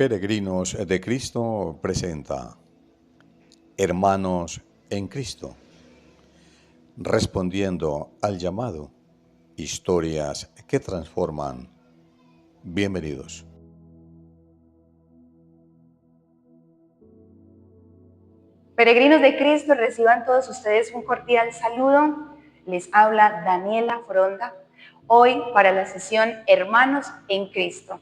Peregrinos de Cristo presenta Hermanos en Cristo, respondiendo al llamado, historias que transforman. Bienvenidos. Peregrinos de Cristo, reciban todos ustedes un cordial saludo. Les habla Daniela Fronda, hoy para la sesión Hermanos en Cristo.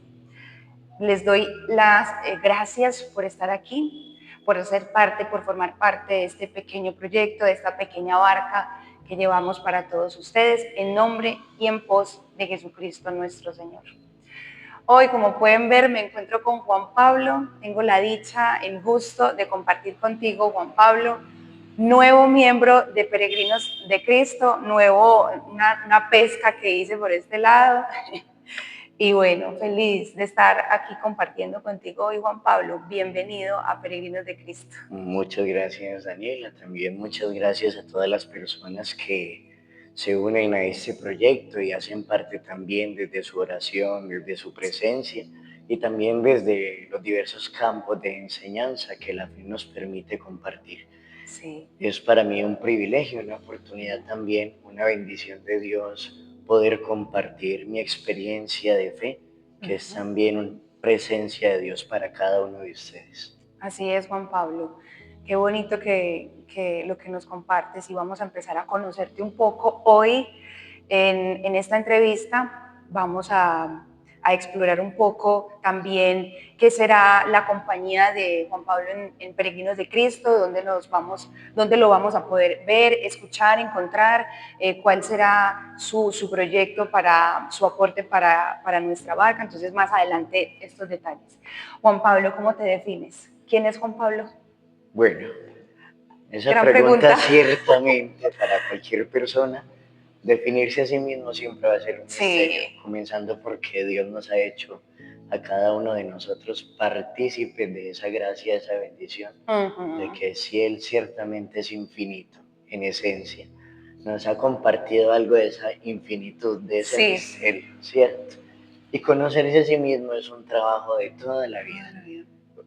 Les doy las gracias por estar aquí, por ser parte, por formar parte de este pequeño proyecto, de esta pequeña barca que llevamos para todos ustedes, en nombre y en pos de Jesucristo nuestro Señor. Hoy, como pueden ver, me encuentro con Juan Pablo. Tengo la dicha, el gusto de compartir contigo, Juan Pablo, nuevo miembro de Peregrinos de Cristo, una pesca que hice por este lado. Y bueno, feliz de estar aquí compartiendo contigo hoy, Juan Pablo. Bienvenido a Peregrinos de Cristo. Muchas gracias, Daniela. También muchas gracias a todas las personas que se unen a este proyecto y hacen parte también desde su oración, desde su presencia y también desde los diversos campos de enseñanza que la fe nos permite compartir. Sí. Es para mí un privilegio, una oportunidad también, una bendición de Dios poder compartir mi experiencia de fe, que es también una presencia de Dios para cada uno de ustedes. Así es, Juan Pablo. Qué bonito que lo que nos compartes, y vamos a empezar a conocerte un poco. Hoy, en esta entrevista, vamos a explorar un poco también qué será la compañía de Juan Pablo en Peregrinos de Cristo, dónde lo vamos a poder ver, escuchar, encontrar, cuál será su proyecto, su aporte para nuestra barca. Entonces, más adelante, estos detalles. Juan Pablo, ¿cómo te defines? ¿Quién es Juan Pablo? Bueno, esa Gran pregunta pregunta. ciertamente para cualquier persona, definirse a sí mismo siempre va a ser un misterio, comenzando porque Dios nos ha hecho a cada uno de nosotros partícipes de esa gracia, de esa bendición, de que si Él ciertamente es infinito en esencia, nos ha compartido algo de esa infinitud, de ese misterio, ¿cierto? Y conocerse a sí mismo es un trabajo de toda la vida.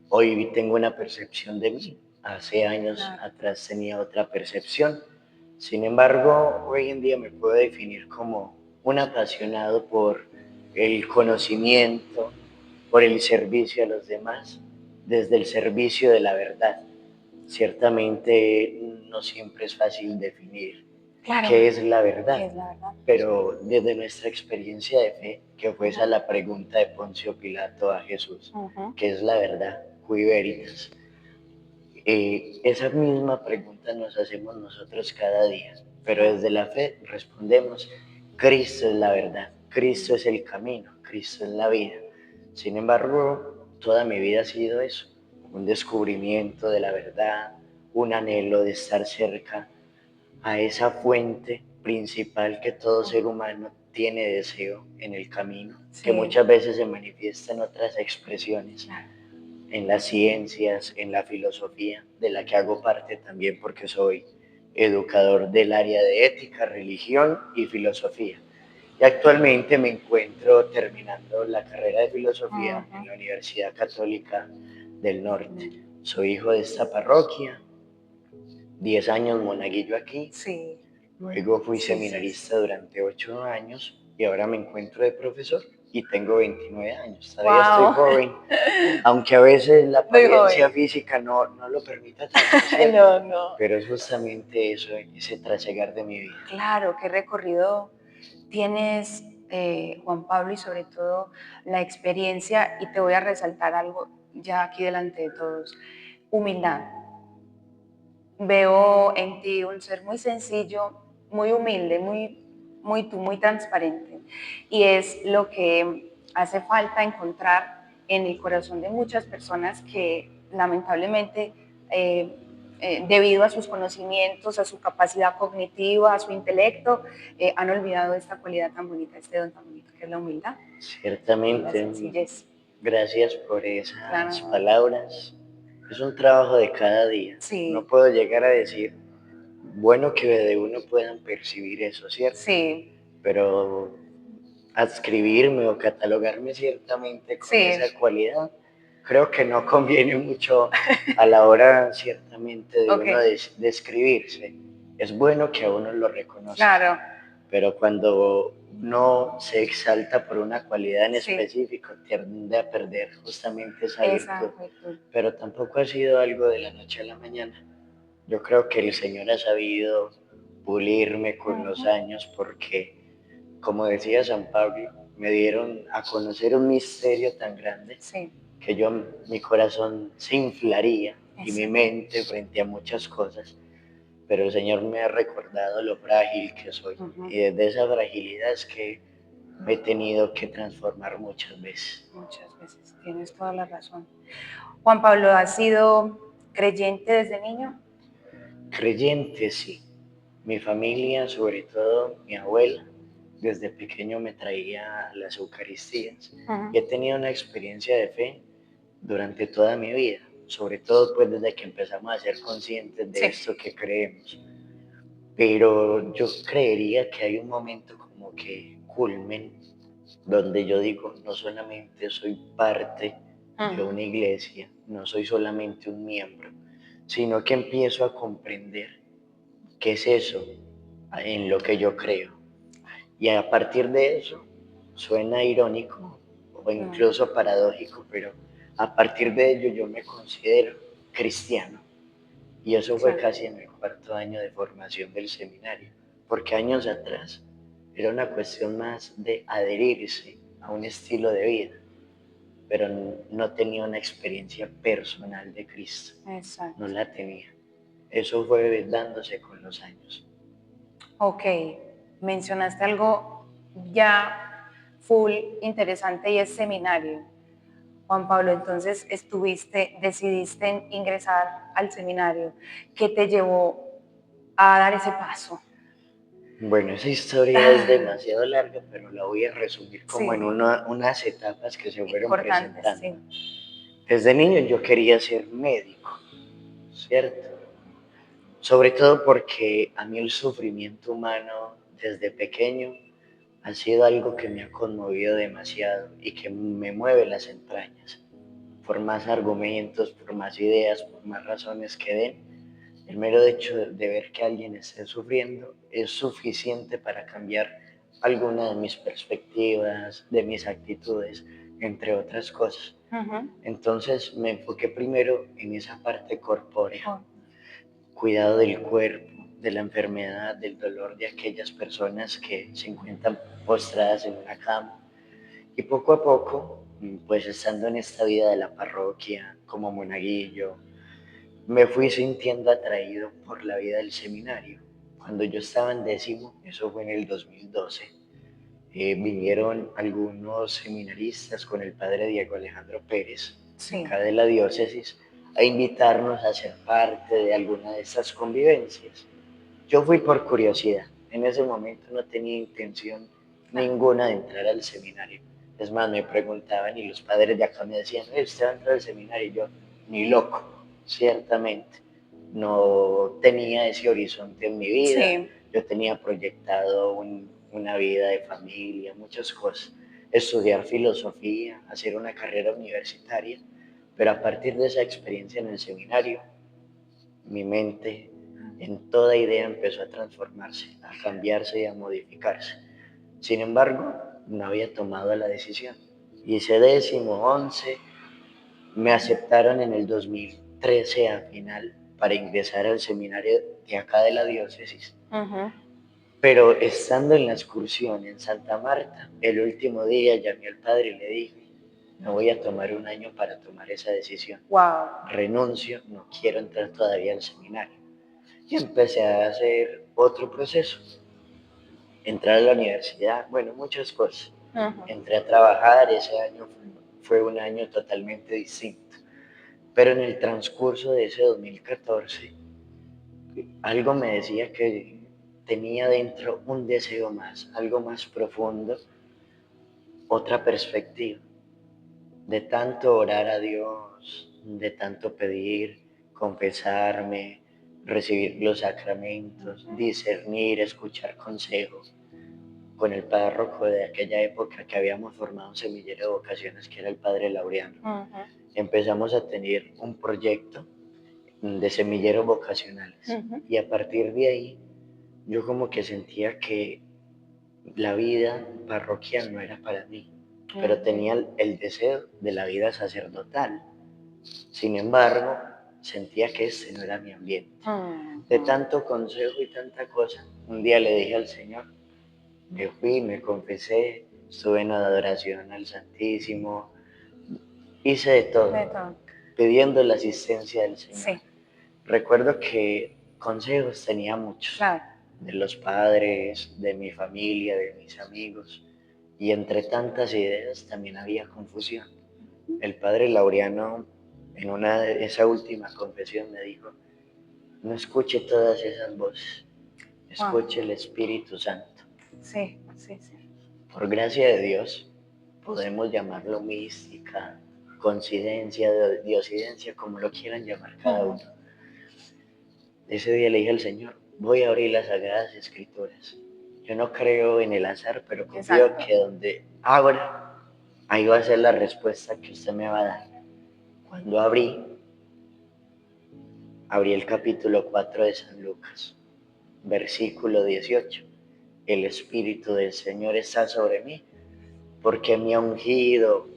Hoy tengo una percepción de mí, hace años atrás tenía otra percepción. Sin embargo, hoy en día me puedo definir como un apasionado por el conocimiento, por el servicio a los demás, desde el servicio de la verdad. Ciertamente no siempre es fácil definir qué es la verdad, pero desde nuestra experiencia de fe, que fue esa la pregunta de Poncio Pilato a Jesús, ¿qué es la verdad? Cui veritas. Esa misma pregunta nos hacemos nosotros cada día, pero desde la fe respondemos, Cristo es la verdad, Cristo es el camino, Cristo es la vida. Sin embargo, toda mi vida ha sido eso, un descubrimiento de la verdad, un anhelo de estar cerca a esa fuente principal que todo ser humano tiene deseo en el camino, que muchas veces se manifiesta en otras expresiones, en las ciencias, en la filosofía, de la que hago parte también porque soy educador del área de ética, religión y filosofía. Y actualmente me encuentro terminando la carrera de filosofía en la Universidad Católica del Norte. Soy hijo de esta parroquia, 10 años monaguillo aquí. Luego fui seminarista durante 8 años y ahora me encuentro de profesor y tengo 29 años. Todavía estoy joven, aunque a veces la apariencia física no lo permita tanto, pero es justamente eso, ese trasegar de mi vida. Claro, qué recorrido tienes, Juan Pablo, y sobre todo la experiencia, y te voy a resaltar algo ya aquí delante de todos: humildad. Veo en ti un ser muy sencillo, muy humilde, muy transparente, y es lo que hace falta encontrar en el corazón de muchas personas que lamentablemente debido a sus conocimientos, a su capacidad cognitiva, a su intelecto, han olvidado esta cualidad tan bonita, este don tan bonito que es la humildad. Ciertamente. La sencillez. Gracias por esas palabras. Es un trabajo de cada día. No puedo llegar a decir, bueno, que de uno puedan percibir eso, ¿cierto? Pero adscribirme o catalogarme ciertamente con esa cualidad creo que no conviene mucho a la hora ciertamente de Ok, uno describirse. Es bueno que a uno lo reconozca, claro, pero cuando uno se exalta por una cualidad en sí, específico, tiende a perder justamente esa esa virtud. virtud. Pero tampoco ha sido algo de la noche a la mañana. Yo creo que el Señor ha sabido pulirme con los Ujú, años porque, como decía San Pablo, me dieron a conocer un misterio tan grande sí, que mi corazón se inflaría y mi exacto. mente frente a muchas cosas, pero el Señor me ha recordado lo frágil que soy Ujú, y desde esa fragilidad es que me he tenido que transformar muchas veces. muchas veces, tienes toda la razón. Juan Pablo, ¿has sido creyente desde niño? Creyente, sí. Mi familia, sobre todo mi abuela, desde pequeño me traía a las Eucaristías y he Ujú, tenido una experiencia de fe durante toda mi vida, sobre todo pues desde que empezamos a ser conscientes de sí, esto que creemos. Pero yo creería que hay un momento como que culmen donde yo digo, no solamente soy parte de ujú, una iglesia, no soy solamente un miembro, sino que empiezo a comprender qué es eso en lo que yo creo. Y a partir de eso, suena irónico o no, incluso paradójico, pero a partir de ello yo me considero cristiano. Y eso sí, fue casi en el cuarto año de formación del seminario, porque años atrás era una cuestión más de adherirse a un estilo de vida, pero no tenía una experiencia personal de Cristo, no exacto. la tenía. Eso fue dándose con los años. Ok, mencionaste algo ya full interesante y es seminario. Juan Pablo, entonces decidiste ingresar al seminario. ¿Qué te llevó a dar ese paso? Bueno, esa historia es Ah, demasiado larga, pero la voy a resumir como en sí, unas etapas que se fueron importante, presentando. sí. Desde niño yo quería ser médico, ¿cierto? Sobre todo porque a mí el sufrimiento humano desde pequeño ha sido algo que me ha conmovido demasiado y que me mueve las entrañas. Por más argumentos, por más ideas, por más razones que den, el mero hecho de ver que alguien esté sufriendo es suficiente para cambiar alguna de mis perspectivas, de mis actitudes, entre otras cosas. Ujú. Entonces me enfoqué primero en esa parte corpórea, Oh, cuidado del cuerpo, de la enfermedad, del dolor de aquellas personas que se encuentran postradas en una cama. Y poco a poco, pues estando en esta vida de la parroquia como monaguillo, me fui sintiendo atraído por la vida del seminario. Cuando yo estaba en décimo, eso fue en el 2012, vinieron algunos seminaristas con el padre Diego Alejandro Pérez, sí. acá de la diócesis, a invitarnos a ser parte de alguna de estas convivencias. Yo fui por curiosidad, en ese momento no tenía intención Ah, ninguna de entrar al seminario. Es más, me preguntaban y los padres de acá me decían, ¿usted va a entrar al seminario? Y yo, ni loco, ciertamente. No tenía ese horizonte en mi vida, sí. yo tenía proyectado una vida de familia, muchas cosas. Estudiar filosofía, hacer una carrera universitaria, pero a partir de esa experiencia en el seminario, mi mente en toda idea empezó a transformarse, a cambiarse y a modificarse. Sin embargo, no había tomado la decisión. Hice décimo, 11, me aceptaron en el 2013 a final para ingresar al seminario de acá de la diócesis. Ujú. Pero estando en la excursión en Santa Marta, el último día llamé al padre y le dije, me voy a tomar un año para tomar esa decisión. Wow. Renuncio, no quiero entrar todavía al seminario. Y empecé a hacer otro proceso, entrar a la universidad, bueno, muchas cosas. Ujú. Entré a trabajar, ese año fue un año totalmente distinto. Pero en el transcurso de ese 2014, algo me decía que tenía dentro un deseo más, algo más profundo, otra perspectiva, de tanto orar a Dios, de tanto pedir, confesarme, recibir los sacramentos, discernir, escuchar consejos con el párroco de aquella época que habíamos formado un semillero de vocaciones, que era el padre Laureano. Ujú. empezamos a tener un proyecto de semilleros vocacionales. Ujú. Y a partir de ahí, yo como que sentía que la vida parroquial no era para mí, pero Ujú. tenía el deseo de la vida sacerdotal. Sin embargo, sentía que ese no era mi ambiente. De Ujú. tanto consejo y tanta cosa, un día le dije al Señor, me fui, me confesé, estuve en adoración al Santísimo, hice de De todo, todo. pidiendo la asistencia del Señor. Sí, Recuerdo que consejos tenía muchos, claro. de los padres, de mi familia, de mis amigos, y entre tantas ideas también había confusión. El padre Laureano, en esa última confesión, me dijo, no escuche todas esas voces, Wow. escuche el Espíritu Santo. Sí, sí, sí. Por gracia de Dios, podemos llamarlo mística, coincidencia, diosidencia, como lo quieran llamar cada Ujú. uno. Ese día le dije al Señor, voy a abrir las Sagradas Escrituras. Yo no creo en el azar, pero confío Exacto. que donde abra, ahí va a ser la respuesta que usted me va a dar. Cuando abrí el capítulo 4 de San Lucas, versículo 18. El Espíritu del Señor está sobre mí, porque me ha ungido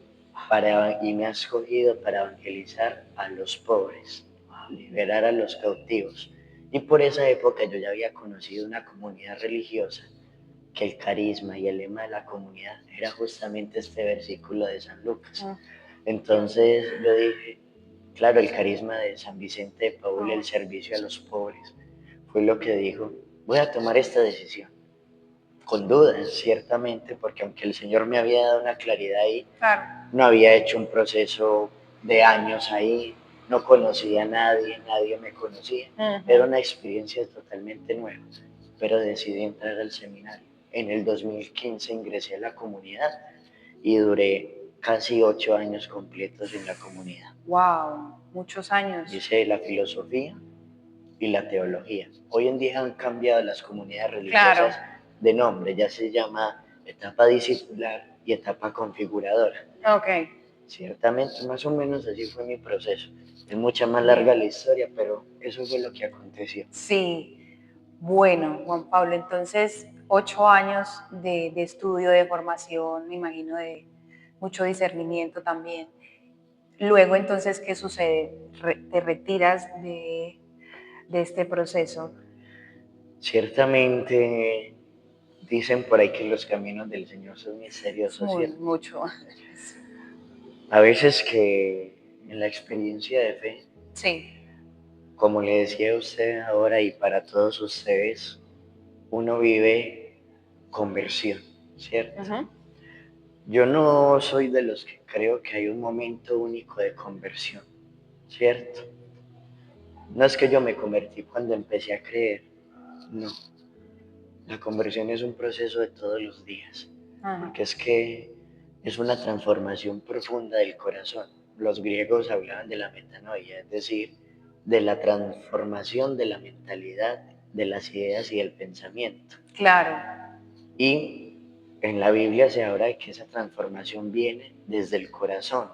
y me ha escogido para evangelizar a los pobres, liberar a los cautivos. Y por esa época yo ya había conocido una comunidad religiosa que el carisma y el lema de la comunidad era justamente este versículo de San Lucas. Mm. Entonces yo dije, claro, el carisma de San Vicente de Paúl, Oh, el servicio a los pobres, fue lo que dijo, voy a tomar esta decisión con dudas, ciertamente, porque aunque el Señor me había dado una claridad ahí, claro. no había hecho un proceso de años ahí, no conocía a nadie, nadie me conocía, era Ujú. una experiencia totalmente nueva, pero decidí entrar al seminario. En el 2015 ingresé a la comunidad y duré casi 8 años completos en la comunidad. Wow, muchos años. Hice la filosofía y la teología. Hoy en día han cambiado las comunidades Claro. religiosas de nombre, ya se llama etapa discipular y etapa configuradora. Ok, Ciertamente, más o menos así fue mi proceso. Es mucha más bien. larga la historia, pero eso fue lo que aconteció. Sí, bueno, Juan Pablo, entonces 8 años de estudio, de formación, me imagino de mucho discernimiento también. Luego, entonces, ¿qué sucede? Te retiras de este proceso. Ciertamente, dicen por ahí que los caminos del Señor son Es misteriosos, muy, ¿cierto? mucho. A veces que en la experiencia de fe, Sí. como le decía a usted ahora y para todos ustedes, uno vive conversión, ¿cierto? Ujú. Yo no soy de los que creo que hay un momento único de conversión, ¿cierto? No es que yo me convertí cuando empecé a creer, no. La conversión es un proceso de todos los días, Ajá. porque es que es una transformación profunda del corazón. Los griegos hablaban de la metanoia, es decir, de la transformación de la mentalidad, de las ideas y del pensamiento. Claro. Y en la Biblia se habla de que esa transformación viene desde el corazón,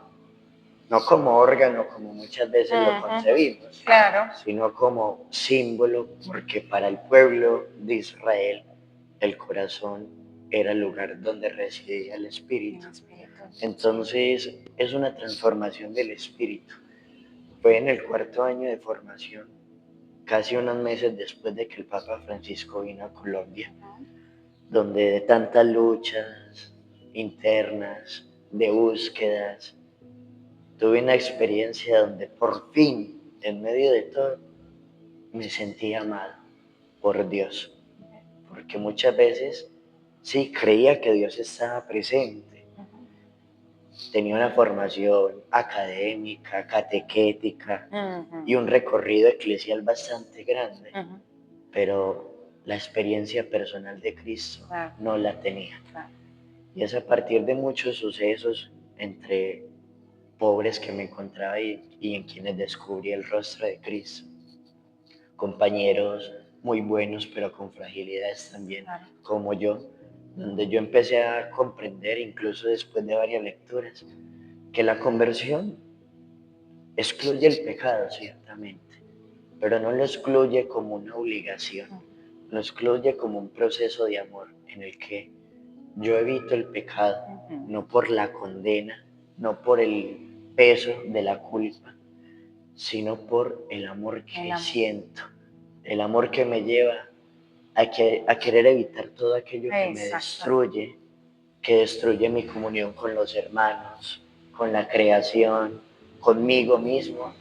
no como órgano, como muchas veces lo Ujú. concebimos, Claro. sino como símbolo, porque para el pueblo de Israel el corazón era el lugar donde residía el El espíritu. espíritu. Sí. Entonces es una transformación del espíritu. Fue en el 4 año de formación, casi unos meses después de que el Papa Francisco vino a Colombia, Ujú. donde de tantas luchas internas, de búsquedas, tuve una experiencia donde por fin, en medio de todo, me sentí amado por Dios. Porque muchas veces sí creía que Dios estaba presente. Ujú. Tenía una formación académica, catequética y Ujú. un recorrido eclesial bastante grande, Ujú. pero la experiencia personal de Cristo Claro, no la tenía. claro. Y es a partir de muchos sucesos entre pobres que me encontraba y en quienes descubrí el rostro de Cristo. Compañeros muy buenos, pero con fragilidades también, Claro. como yo, donde yo empecé a comprender, incluso después de varias lecturas, que la conversión excluye el pecado, ciertamente, pero no lo excluye como una obligación, lo excluye como un proceso de amor en el que yo evito el pecado, no por la condena, no por el peso de la culpa, sino por el amor que siento, el amor que me lleva a querer evitar todo aquello que me destruye, que destruye mi comunión con los hermanos, con la creación, conmigo mismo.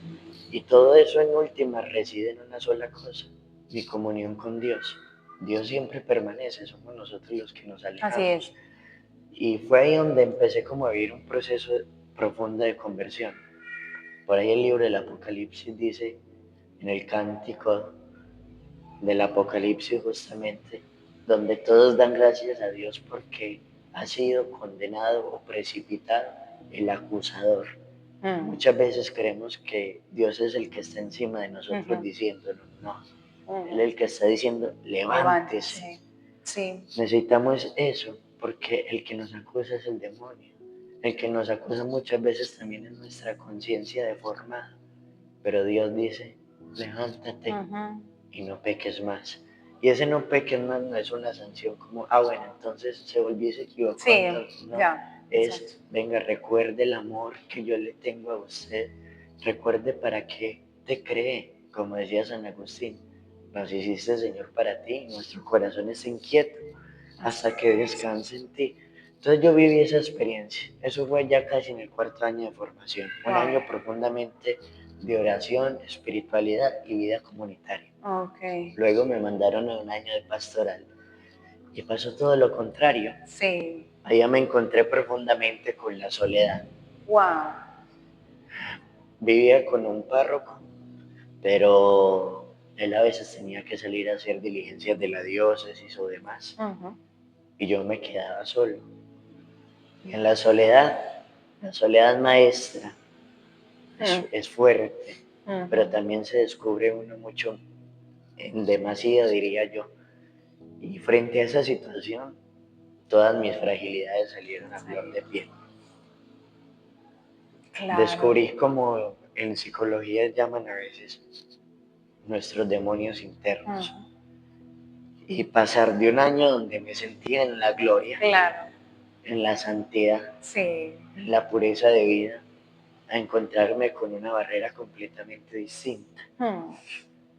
Y todo eso en última reside en una sola cosa, mi comunión con Dios. Dios siempre permanece, somos nosotros los que nos alejamos. Así es. Y fue ahí donde empecé como a vivir un proceso profundo de conversión. Por ahí el libro del Apocalipsis dice, en el cántico del Apocalipsis justamente, donde todos dan gracias a Dios porque ha sido condenado o precipitado el acusador. Muchas veces creemos que Dios es el que está encima de nosotros diciéndonos, no, Él es el que está diciendo, levántese. Sí. Necesitamos eso porque el que nos acusa es el demonio. El que nos acusa muchas veces también es nuestra conciencia deformada. Pero Dios dice, levántate y no peques más. Y ese no peques más no es una sanción como, bueno, entonces se volvió y se equivocó. Sí, entonces, no, ya. es, Exacto. venga, recuerde el amor que yo le tengo a usted. Recuerde para qué te cree, como decía San Agustín. Nos hiciste, Señor, para ti, nuestro corazón está inquieto hasta que descanse en ti. Entonces yo viví esa experiencia. Eso fue ya casi en el 4º año de formación. Un año profundamente de oración, espiritualidad y vida comunitaria. Okay. Luego me mandaron a un año de pastoral y pasó todo lo contrario. Sí. Allá me encontré profundamente con la soledad. Wow. Vivía con un párroco, pero él a veces tenía que salir a hacer diligencias de la diócesis o demás. Y yo me quedaba solo. Y en la soledad maestra es fuerte, pero también se descubre uno mucho, en demasía diría yo. Y frente a esa situación, todas mis fragilidades salieron a flor de piel. Claro. Descubrí como en psicología llaman a veces nuestros demonios internos. Y pasar de un año donde me sentía en la gloria, Claro. en la santidad, Sí. en la pureza de vida, a encontrarme con una barrera completamente distinta.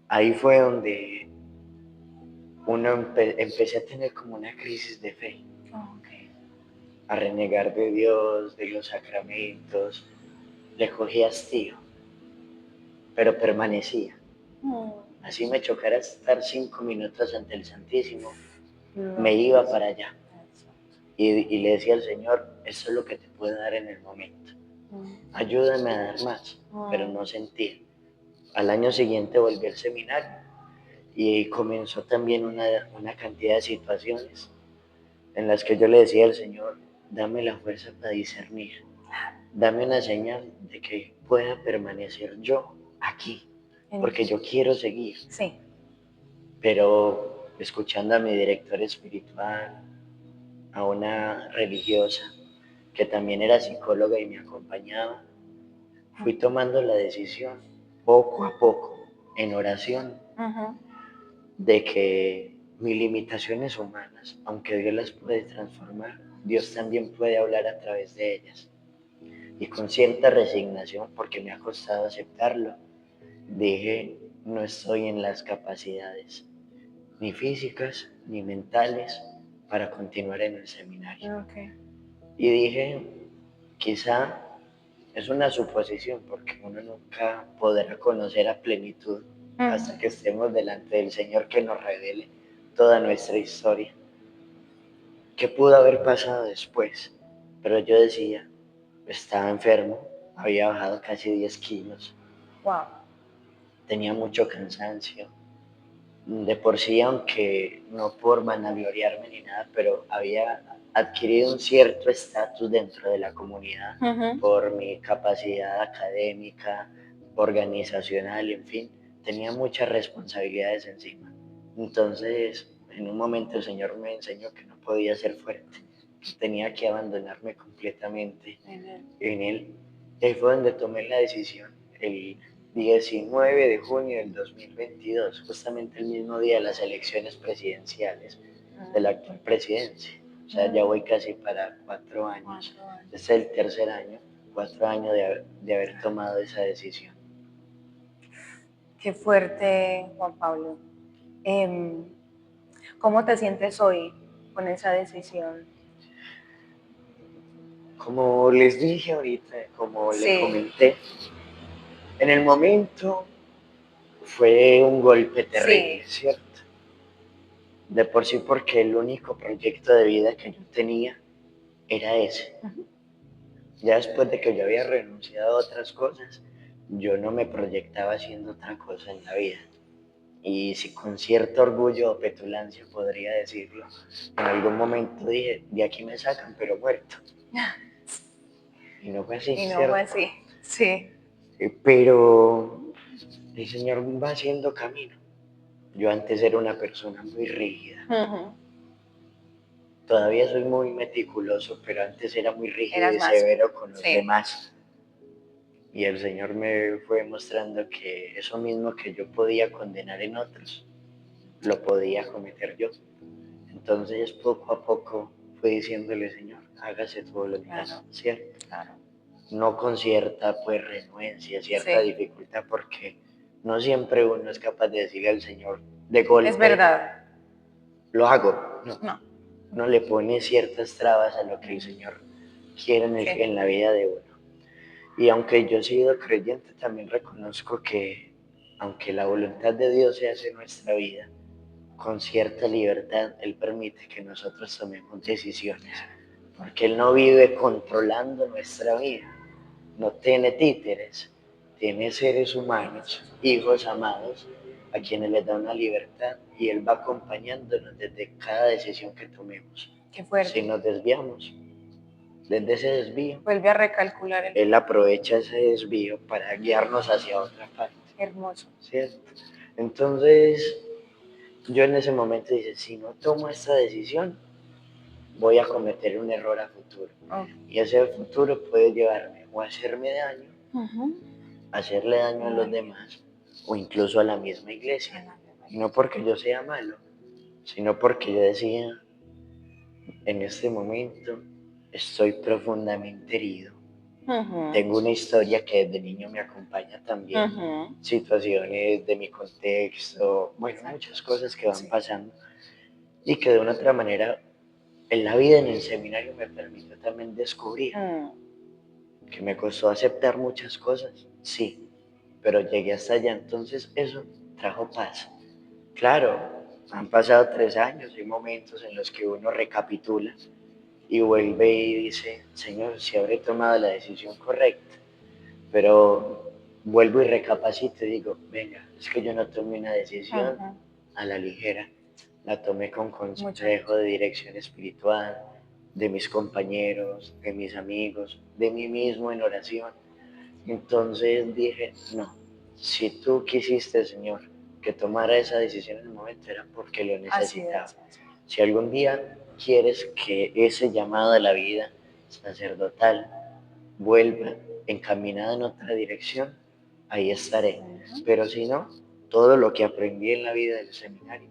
Ahí fue donde empecé a tener como una crisis de fe, a renegar de Dios, de los sacramentos, le cogí hastío, pero permanecía. Así me chocara estar 5 minutos ante el Santísimo, me iba para allá. Y le decía al Señor, esto es lo que te puedo dar en el momento. Ayúdame a dar más, pero no sentía. Al año siguiente volví al seminario y comenzó también una cantidad de situaciones en las que yo le decía al Señor, dame la fuerza para discernir, dame una señal de que pueda permanecer yo aquí, porque yo quiero seguir. Sí. Pero escuchando a mi director espiritual, a una religiosa que también era psicóloga y me acompañaba, fui tomando la decisión poco a poco, en oración, de que mis limitaciones humanas, aunque Dios las puede transformar, Dios también puede hablar a través de ellas. Y con cierta resignación, porque me ha costado aceptarlo, dije, no estoy en las capacidades, ni físicas, ni mentales, para continuar en el seminario. Y dije, quizá es una suposición, porque uno nunca podrá conocer a plenitud hasta que estemos delante del Señor que nos revele toda nuestra historia. ¿Qué pudo haber pasado después? Pero yo decía, estaba enfermo, había bajado casi 10 kilos. Wow. Tenía mucho cansancio. De por sí, aunque no por vanagloriarme ni nada, pero había adquirido un cierto estatus dentro de la comunidad por mi capacidad académica, organizacional, en fin, tenía muchas responsabilidades encima. Entonces, en un momento el Señor me enseñó que no podía ser fuerte, que tenía que abandonarme completamente en Él. Y ahí fue donde tomé la decisión el 19 de junio del 2022, justamente el mismo día de las elecciones presidenciales de la actual presidencia. O sea, ya voy casi para 4 años. Este es el tercer año, 4 años de haber tomado esa decisión. Qué fuerte, Juan Pablo. ¿Cómo te sientes hoy con esa decisión? Como les dije ahorita, como Sí. le comenté, en el momento fue un golpe terrible, Sí. ¿cierto? De por sí porque el único proyecto de vida que yo tenía era ese. Ya después de que yo había renunciado a otras cosas, yo no me proyectaba haciendo otra cosa en la vida. Y si con cierto orgullo o petulancia podría decirlo, en algún momento dije, de aquí me sacan, pero muerto. Y no fue así, Y no ¿cierto? fue así, sí. Pero el Señor va haciendo camino. Yo antes era una persona muy rígida. Todavía soy muy meticuloso, pero antes era muy rígido Eras y más. severo con los Sí. demás. Y el Señor me fue mostrando que eso mismo que yo podía condenar en otros, lo podía cometer yo. Entonces poco a poco fui diciéndole, Señor, hágase tu voluntad, Claro. ¿cierto? Claro. No con cierta pues renuencia, cierta Sí. dificultad, porque no siempre uno es capaz de decirle al Señor de golpe, Es verdad. lo hago. No, No. no le pone ciertas trabas a lo que el Señor quiere Sí. en la vida de uno. Y aunque yo he sido creyente, también reconozco que aunque la voluntad de Dios se hace en nuestra vida, con cierta libertad, Él permite que nosotros tomemos decisiones, porque Él no vive controlando nuestra vida, no tiene títeres, tiene seres humanos, hijos amados, a quienes les da una libertad y Él va acompañándonos desde cada decisión que tomemos. Qué fuerte. Si nos desviamos, desde ese desvío, Vuelve a recalcular el... Él aprovecha ese desvío para guiarnos hacia otra parte. Hermoso. ¿Cierto? Entonces, yo en ese momento dije, si no tomo esta decisión, voy a cometer un error a futuro. Y ese futuro puede llevarme o a hacerme daño, hacerle daño a los demás, o incluso a la misma iglesia. Y no porque yo sea malo, sino porque yo decía, en este momento estoy profundamente herido. Tengo una historia que desde niño me acompaña también, situaciones de mi contexto, bueno, muchas cosas que van pasando y que de una otra manera en la vida en el seminario me permitió también descubrir que me costó aceptar muchas cosas, sí, pero llegué hasta allá, entonces eso trajo paz. Claro, han pasado 3 años, hay momentos en los que uno recapitula y vuelve y dice, Señor, si habré tomado la decisión correcta, pero vuelvo y recapacito y digo, venga, es que yo no tomé una decisión a la ligera, la tomé con consejo de dirección espiritual, de mis compañeros, de mis amigos, de mí mismo en oración. Entonces dije, no, si tú quisiste, Señor, que tomara esa decisión en el momento era porque lo necesitaba. Si algún día quieres que ese llamado a la vida sacerdotal vuelva encaminada en otra dirección, ahí estaré. Pero si no, todo lo que aprendí en la vida del seminario,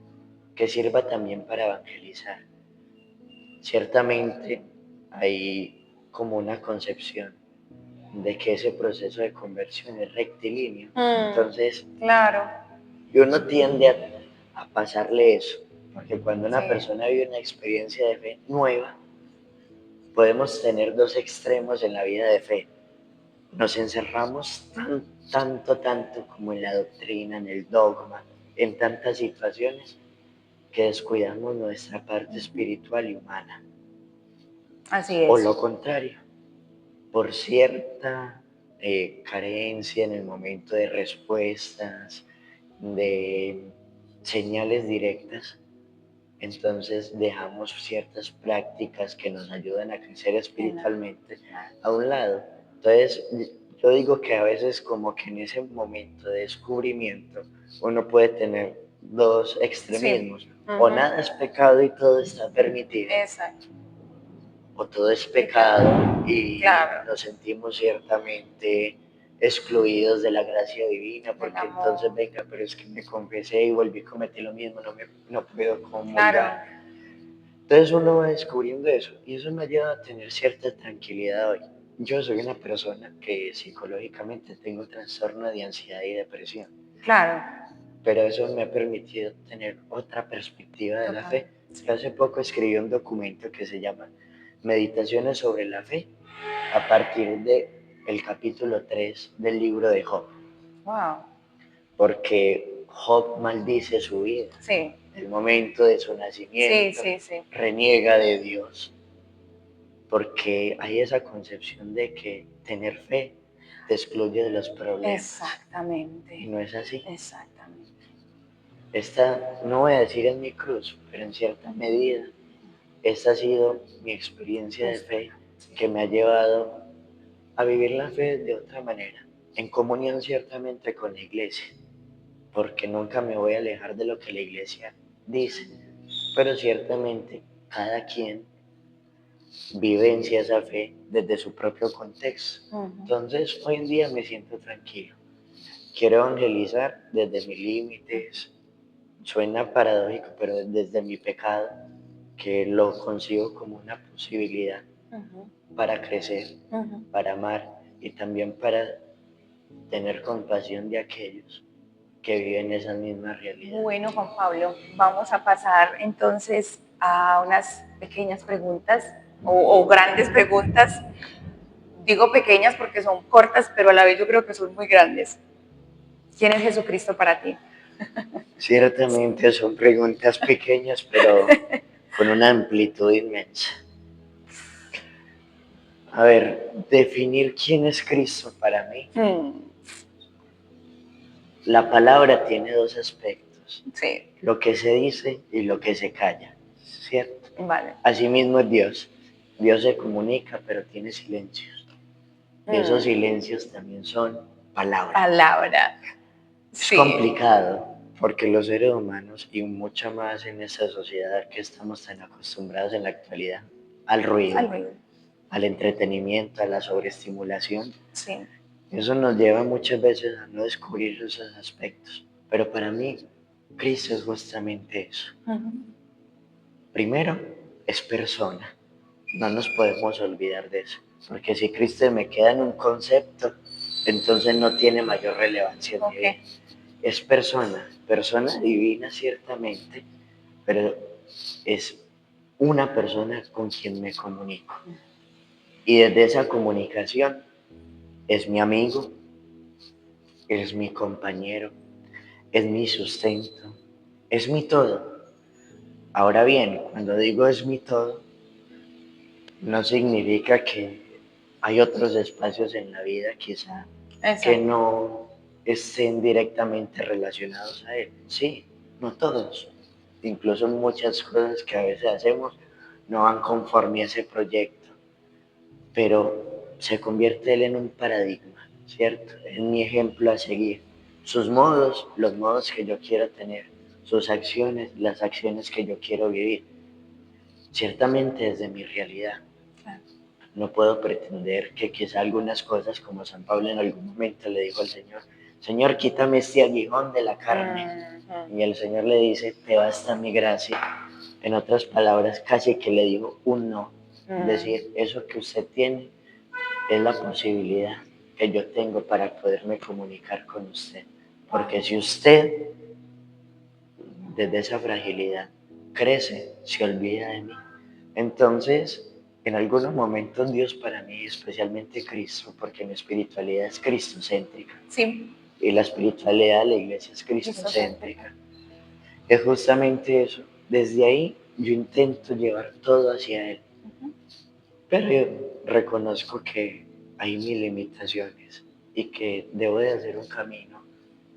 que sirva también para evangelizar. Ciertamente hay como una concepción de que ese proceso de conversión es rectilíneo. Entonces, claro, y uno tiende a pasarle eso, porque cuando una persona vive una experiencia de fe nueva, podemos tener dos extremos en la vida de fe. Nos encerramos tanto como en la doctrina, en el dogma, en tantas situaciones, que descuidamos nuestra parte espiritual y humana. Así es. O lo contrario, por cierta carencia en el momento de respuestas, de señales directas, entonces dejamos ciertas prácticas que nos ayudan a crecer espiritualmente a un lado. Entonces, yo digo que a veces como que en ese momento de descubrimiento uno puede tener dos extremismos. O nada es pecado y todo está permitido. Exacto. O todo es pecado y nos sentimos ciertamente excluidos de la gracia divina, porque amor. entonces venga, pero es que me confesé y volví a cometer lo mismo, no puedo comulgar. Claro. Entonces uno va descubriendo eso y eso me ayuda a tener cierta tranquilidad hoy. Yo soy una persona que psicológicamente tengo trastorno de ansiedad y depresión, Claro. pero eso me ha permitido tener otra perspectiva de la fe. Yo hace poco escribí un documento que se llama Meditaciones sobre la fe a partir del capítulo 3 del libro de Job, Wow. porque Job maldice su vida. Sí. El momento de su nacimiento, Sí. reniega de Dios, porque hay esa concepción de que tener fe te excluye de los problemas. Exactamente. Y no es así. Exactamente. Esta, no voy a decir en mi cruz, pero en cierta medida, esta ha sido mi experiencia de fe que me ha llevado a vivir la fe de otra manera, en comunión ciertamente con la iglesia, porque nunca me voy a alejar de lo que la iglesia dice, pero ciertamente cada quien vivencia esa fe desde su propio contexto. Entonces, hoy en día me siento tranquilo. Quiero evangelizar desde mis límites. Suena paradójico, pero desde mi pecado, que lo concibo como una posibilidad para crecer, para amar y también para tener compasión de aquellos que viven esa misma realidad. Bueno, Juan Pablo, vamos a pasar entonces a unas pequeñas preguntas o grandes preguntas. Digo pequeñas porque son cortas, pero a la vez yo creo que son muy grandes. ¿Quién es Jesucristo para ti? Ciertamente son preguntas pequeñas, pero con una amplitud inmensa. A ver, definir quién es Cristo para mí. La palabra tiene dos aspectos. Sí. Lo que se dice y lo que se calla, ¿cierto? Vale. Asimismo es Dios. Dios se comunica, pero tiene silencios. Y esos silencios también son palabras. Palabra. Es complicado, porque los seres humanos, y mucho más en esta sociedad que estamos tan acostumbrados en la actualidad, al ruido, al entretenimiento, a la sobreestimulación, sí. Eso nos lleva muchas veces a no descubrir esos aspectos. Pero para mí, Cristo es justamente eso. Primero, es persona. No nos podemos olvidar de eso. Porque si Cristo me queda en un concepto, entonces no tiene mayor relevancia en mi vida. Es persona divina ciertamente, pero es una persona con quien me comunico. Y desde esa comunicación es mi amigo, es mi compañero, es mi sustento, es mi todo. Ahora bien, cuando digo es mi todo, no significa que hay otros espacios en la vida quizá que no estén directamente relacionados a él. Sí, no todos. Incluso muchas cosas que a veces hacemos no van conforme a ese proyecto, pero se convierte él en un paradigma, ¿cierto? Es mi ejemplo a seguir. Sus modos, los modos que yo quiero tener, sus acciones, las acciones que yo quiero vivir. Ciertamente desde mi realidad. No puedo pretender que quizá algunas cosas, como San Pablo en algún momento le dijo al Señor, Señor, quítame este aguijón de la carne. Y el Señor le dice, te basta mi gracia. En otras palabras, casi que le digo un no. Decir, eso que usted tiene es la posibilidad que yo tengo para poderme comunicar con usted. Porque si usted, desde esa fragilidad, crece, se olvida de mí. Entonces, en algunos momentos Dios para mí, especialmente Cristo, porque mi espiritualidad es cristocéntrica. Sí. Y la espiritualidad de la iglesia es cristocéntrica. Es justamente eso. Desde ahí yo intento llevar todo hacia Él. Pero yo reconozco que hay mis limitaciones y que debo de hacer un camino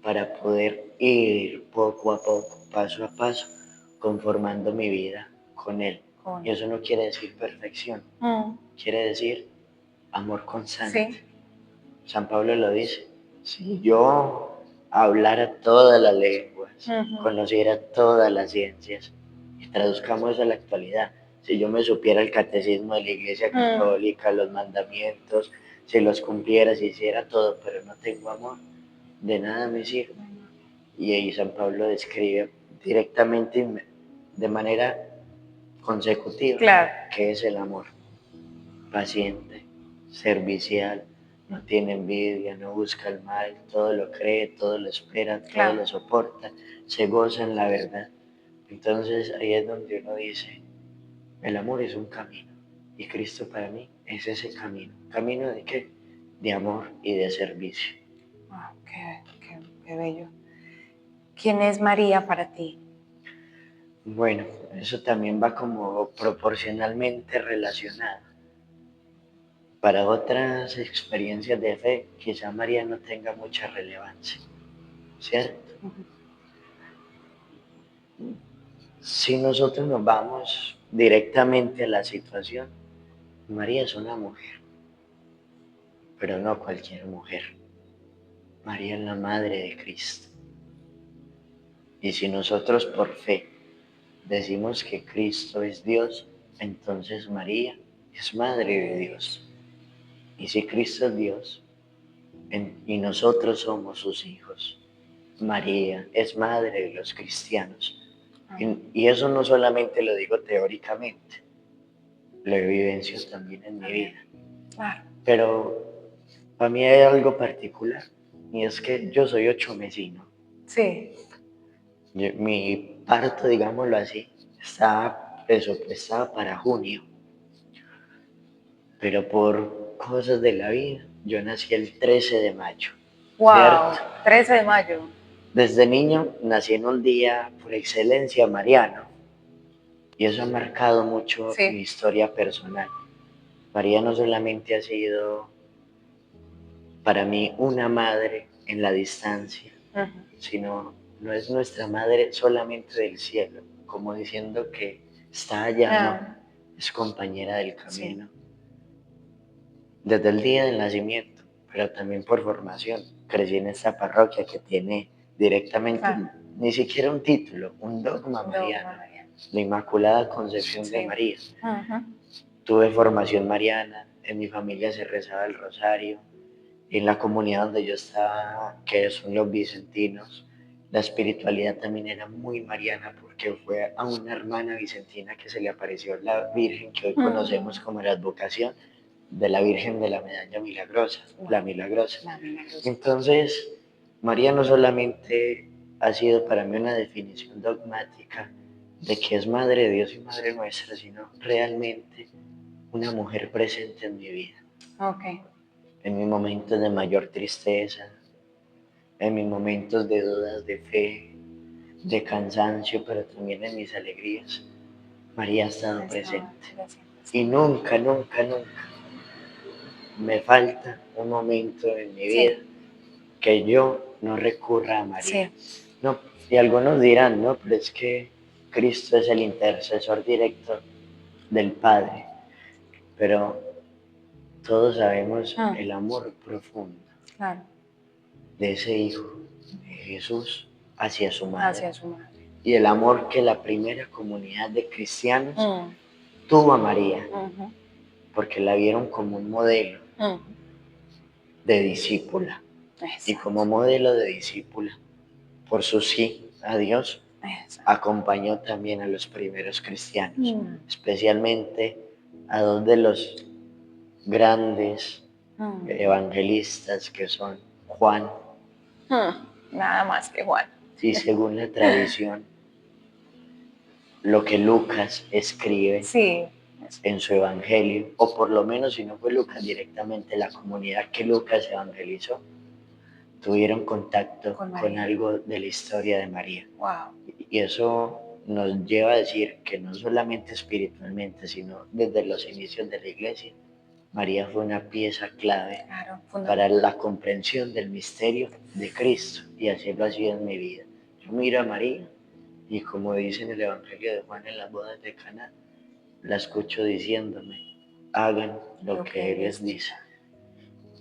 para poder ir poco a poco, paso a paso, conformando mi vida con Él. Y eso no quiere decir perfección, quiere decir amor constante. Sí. San Pablo lo dice, si yo hablara todas las lenguas, conociera todas las ciencias, y traduzcamos eso a la actualidad, si yo me supiera el catecismo de la Iglesia Católica, los mandamientos, si los cumpliera, si hiciera todo, pero no tengo amor, de nada me sirve. Y ahí San Pablo describe directamente, de manera consecutiva, Claro. qué es el amor. Paciente, servicial, no tiene envidia, no busca el mal, todo lo cree, todo lo espera, todo Claro. lo soporta, se goza en la verdad. Entonces ahí es donde uno dice, el amor es un camino y Cristo para mí es ese camino. ¿Camino de qué? De amor y de servicio. Wow, qué bello. ¿Quién es María para ti? Bueno, eso también va como proporcionalmente relacionado. Para otras experiencias de fe, quizá María no tenga mucha relevancia, ¿cierto? Si nosotros nos vamos directamente a la situación, María es una mujer, pero no cualquier mujer. María es la madre de Cristo. Y si nosotros por fe decimos que Cristo es Dios, entonces María es madre de Dios. Y si Cristo es Dios y nosotros somos sus hijos, María es madre de los cristianos. Y eso no solamente lo digo teóricamente, lo vivencio también en mi vida. Claro. Pero para mí hay algo particular, y es que yo soy ochomesino. Sí. Mi parto, digámoslo así, estaba presupuestado para junio, pero por cosas de la vida, yo nací el 13 de mayo. Wow, ¿Cierto? 13 de mayo. Desde niño nací en un día por excelencia mariano, y eso ha marcado mucho Sí. mi historia personal. María no solamente ha sido para mí una madre en la distancia, sino no es nuestra madre solamente del cielo, como diciendo que está allá, no, es compañera del camino. Sí. Desde el día del nacimiento, pero también por formación, crecí en esta parroquia que tiene directamente, ni siquiera un título, un dogma mariano, la Inmaculada Concepción de María. Tuve formación mariana, en mi familia se rezaba el rosario, en la comunidad donde yo estaba, que son los vicentinos, la espiritualidad también era muy mariana porque fue a una hermana vicentina que se le apareció la Virgen que hoy conocemos como la advocación de la Virgen de la Medalla Milagrosa, la Milagrosa. Entonces, María no solamente ha sido para mí una definición dogmática de que es Madre de Dios y Madre nuestra, sino realmente una mujer presente en mi vida. Okay. En mis momentos de mayor tristeza, en mis momentos de dudas de fe, de cansancio, pero también en mis alegrías, María ha estado presente. Y nunca, nunca, nunca me falta un momento en mi vida que yo no recurra a María. No, y algunos dirán, no, pero es que Cristo es el intercesor directo del Padre, pero todos sabemos el amor profundo de ese Hijo, de Jesús, hacia su madre. Y el amor que la primera comunidad de cristianos tuvo a María, porque la vieron como un modelo de discípula. Y como modelo de discípula, por su sí a Dios, acompañó también a los primeros cristianos, especialmente a dos de los grandes evangelistas que son Juan. Nada más que Juan. Y según la tradición, lo que Lucas escribe en su evangelio, o por lo menos si no fue Lucas directamente, la comunidad que Lucas evangelizó, tuvieron contacto con algo de la historia de María. Wow. Y eso nos lleva a decir que no solamente espiritualmente, sino desde los inicios de la iglesia, María fue una pieza clave para la comprensión del misterio de Cristo, y así lo ha sido en mi vida. Yo miro a María y, como dice en el Evangelio de Juan en las bodas de Caná, la escucho diciéndome, hagan lo que Él les dice.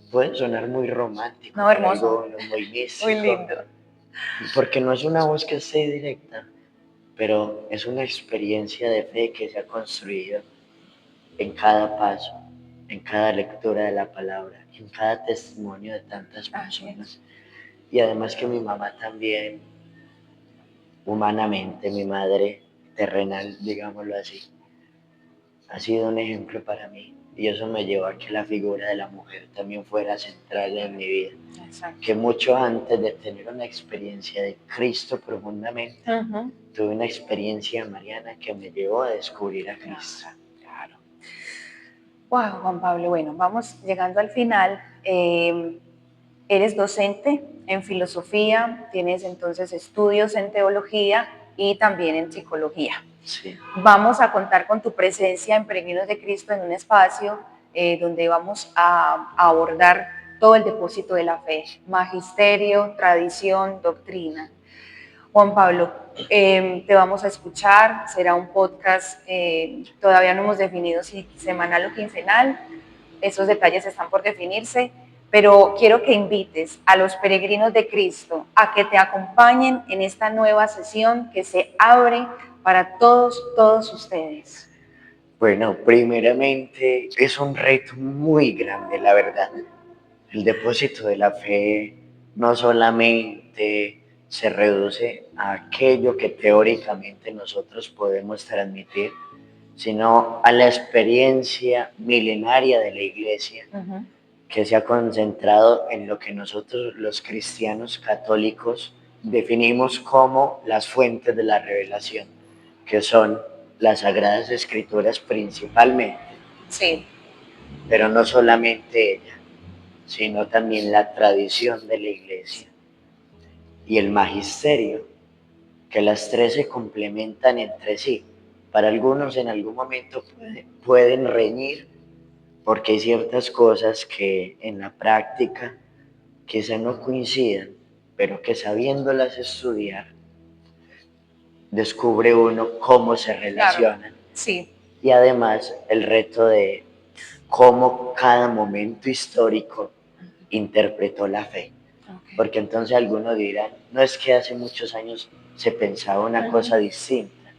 Puede sonar muy romántico, no, hermoso, algo muy místico, muy lindo, porque no es una voz que esté directa, pero es una experiencia de fe que se ha construido en cada paso, en cada lectura de la palabra, en cada testimonio de tantas personas. Y además que mi mamá también, humanamente, mi madre terrenal, digámoslo así, ha sido un ejemplo para mí. Y eso me llevó a que la figura de la mujer también fuera central en mi vida. Exacto. Que mucho antes de tener una experiencia de Cristo profundamente, tuve una experiencia mariana que me llevó a descubrir a Cristo. Claro. Wow, Juan Pablo, bueno, vamos llegando al final. Eres docente en filosofía, tienes entonces estudios en teología y también en psicología. Sí. Vamos a contar con tu presencia en Peregrinos de Cristo en un espacio donde vamos a abordar todo el depósito de la fe, magisterio, tradición, doctrina. Juan Pablo, te vamos a escuchar, será un podcast, todavía no hemos definido si semanal o quincenal, esos detalles están por definirse, pero quiero que invites a los peregrinos de Cristo a que te acompañen en esta nueva sesión que se abre para todos ustedes. Bueno, primeramente es un reto muy grande, la verdad. El depósito de la fe no solamente se reduce a aquello que teóricamente nosotros podemos transmitir, sino a la experiencia milenaria de la Iglesia, que se ha concentrado en lo que nosotros los cristianos católicos definimos como las fuentes de la revelación, que son las Sagradas Escrituras principalmente. Sí. Pero no solamente ella, sino también la tradición de la Iglesia y el magisterio, que las tres se complementan entre sí. Para algunos en algún momento pueden reñir, porque hay ciertas cosas que en la práctica quizá no coincidan, pero que sabiéndolas estudiar, descubre uno cómo se relacionan. Claro, sí. Y además el reto de cómo cada momento histórico interpretó la fe. Porque entonces algunos dirán, no es que hace muchos años se pensaba una cosa distinta.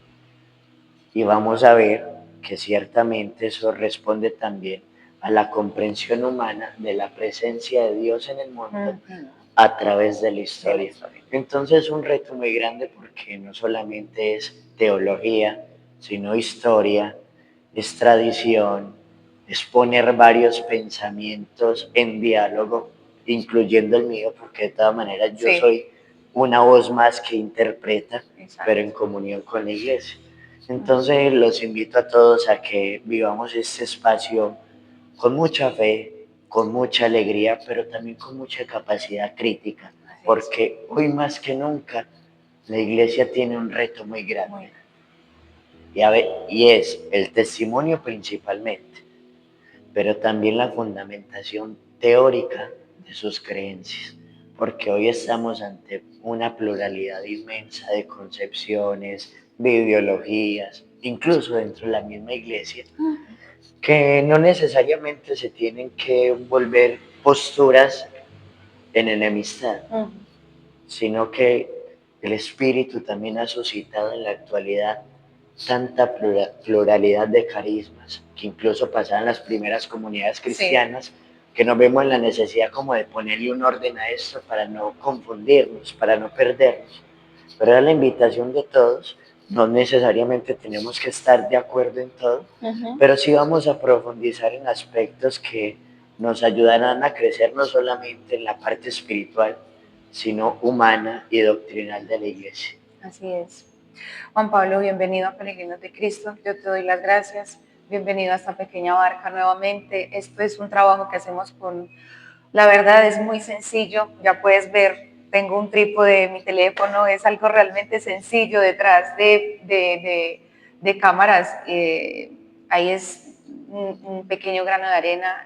Y vamos a ver que ciertamente eso responde también a la comprensión humana de la presencia de Dios en el mundo a través de la historia. Entonces es un reto muy grande porque no solamente es teología, sino historia, es tradición, es poner varios pensamientos en diálogo, incluyendo el mío, porque de todas maneras yo soy una voz más que interpreta, pero en comunión con la Iglesia. Entonces los invito a todos a que vivamos este espacio con mucha fe, con mucha alegría, pero también con mucha capacidad crítica, porque hoy más que nunca la Iglesia tiene un reto muy grande. Y es el testimonio principalmente, pero también la fundamentación teórica de sus creencias, porque hoy estamos ante una pluralidad inmensa de concepciones, de ideologías, incluso dentro de la misma Iglesia, que no necesariamente se tienen que volver posturas en enemistad, sino que el Espíritu también ha suscitado en la actualidad tanta pluralidad de carismas, que incluso pasaban las primeras comunidades cristianas, que nos vemos en la necesidad como de ponerle un orden a esto para no confundirnos, para no perdernos. Pero es la invitación de todos, no necesariamente tenemos que estar de acuerdo en todo, pero sí vamos a profundizar en aspectos que nos ayudarán a crecer no solamente en la parte espiritual, sino humana y doctrinal de la Iglesia. Así es. Juan Pablo, bienvenido a Peregrinos de Cristo. Yo te doy las gracias. Bienvenido a esta pequeña barca nuevamente. Esto es un trabajo que hacemos con, la verdad es muy sencillo. Ya puedes ver, tengo un trípode, mi teléfono, es algo realmente sencillo detrás de cámaras. Ahí es un pequeño grano de arena.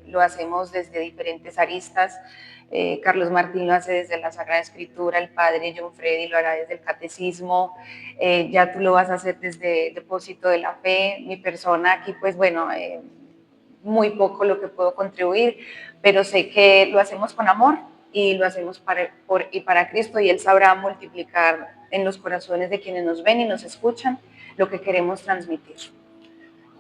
Lo hacemos desde diferentes aristas. Carlos Martín lo hace desde la Sagrada Escritura, el padre John Freddy lo hará desde el Catecismo, ya tú lo vas a hacer desde el depósito de la fe, mi persona aquí pues bueno, muy poco lo que puedo contribuir, pero sé que lo hacemos con amor y lo hacemos para Cristo y Él sabrá multiplicar en los corazones de quienes nos ven y nos escuchan lo que queremos transmitir.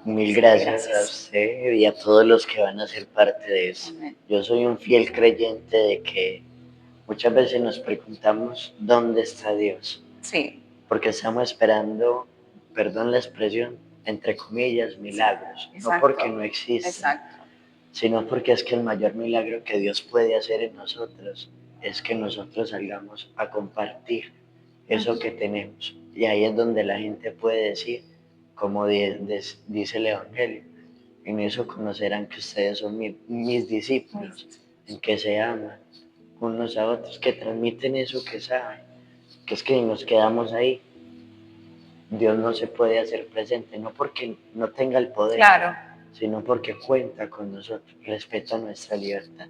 Mil Sí, gracias a gracias. usted y a todos los que van a ser parte de eso. Amén. Yo soy un fiel creyente de que muchas veces nos preguntamos dónde está Dios, Sí, porque estamos esperando, perdón la expresión, entre comillas, milagros, no porque exacto, no existen, exacto. sino porque es que el mayor milagro que Dios puede hacer en nosotros es que nosotros salgamos a compartir eso que tenemos. Y ahí es donde la gente puede decir, como dice el Evangelio, en eso conocerán que ustedes son mis discípulos, en que se aman unos a otros, que transmiten eso que saben, que es que nos quedamos ahí. Dios no se puede hacer presente, no porque no tenga el poder, Claro, sino porque cuenta con nosotros, respeta nuestra libertad.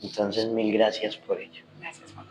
Entonces, mil gracias por ello. gracias Juan.